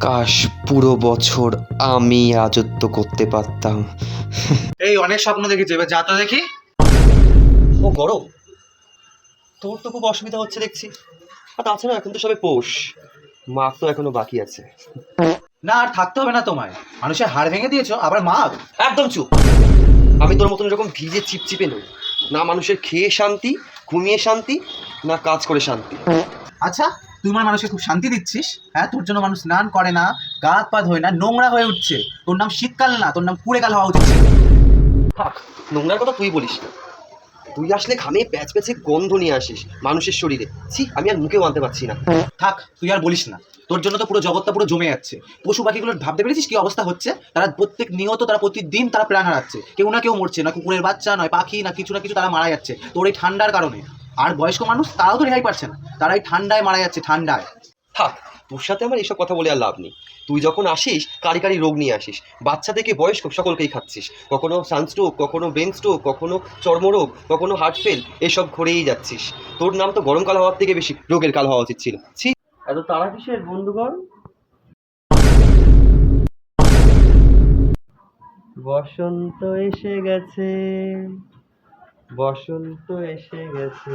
কাশ পুরো বছর আমি রাজত্ব করতে পারতাম। এই অনেক স্বপ্ন দেখেছি, এবার যা তো দেখি। ও গরম, তোর তো খুব অসুবিধা হচ্ছে দেখছি। আর তাছাড়া এখন তো সবে পৌষ, মাঘ তো এখনো বাকি আছে। না, আর থাকতে হবে না তোমায়। মানুষের হাড় ভেঙে দিয়েছো, আবার মাগ। একদম চুপ। আমি তোর মতন এরকম ভিজে চিপচিপে নই। না মানুষের খেয়ে শান্তি, ঘুমিয়ে শান্তি, না কাজ করে শান্তি। আচ্ছা, তুই মানে মানুষকে খুব শান্তি দিচ্ছিস? হ্যাঁ, তোর জন্য মানুষ স্নান করে না, গা হাত পা ধোয় না, নোংরা হয়ে উঠছে। তোর নাম শীতকাল না, তোর নাম কুড়েকাল হওয়া উচিত ছিল। থাক, নোংরার কথা তুই বলিস না। তুই আসলে ঘামে প্যাচ প্যাচে গন্ধ নিয়ে আসিস মানুষের শরীরে। ছি, আমি আর মুখেও আনতে পারছি না। থাক, তুই আর বলিস না। তোর জন্য তো পুরো জগৎটা পুরো জমে যাচ্ছে। পশু পাখিগুলোর ভাবতে পেরেছিস কি অবস্থা হচ্ছে? তারা প্রত্যেক নিয়ত, তারা প্রতিদিন তারা প্রাণ হারাচ্ছে। কেউ না কেউ মরছে, না কুকুরের বাচ্চা, নয় পাখি, না কিছু তারা মারা যাচ্ছে তোর এই ঠান্ডার কারণে। আর বয়স্ক মানুষ তারাও তো রেহাই পাচ্ছে না, তারা এই ঠান্ডায় মারা যাচ্ছে, ঠান্ডায়। থাক, তোর সাথে আমার এসব কথা বলে আর লাভ নেই। তুই যখন আসিস কারি কারি রোগ নিয়ে আসিস, বাচ্চা থেকে বয়স্ক সকলকেই খাচ্ছিস। কখনো সানস্ট্রোক, কখনো ব্রেন স্ট্রোক, কখনো চর্মরোগ, কখনো হার্ট ফেল, এসব ঘরেই যাচ্ছিস। তোর নাম তো গরমকাল হওয়ার থেকে বেশি রোগের কাল হওয়া উচিত ছিল। ছি, এত তাড়া কিসের বন্ধুগণ? বসন্ত এসে গেছে, বসন্ত এসে গেছে।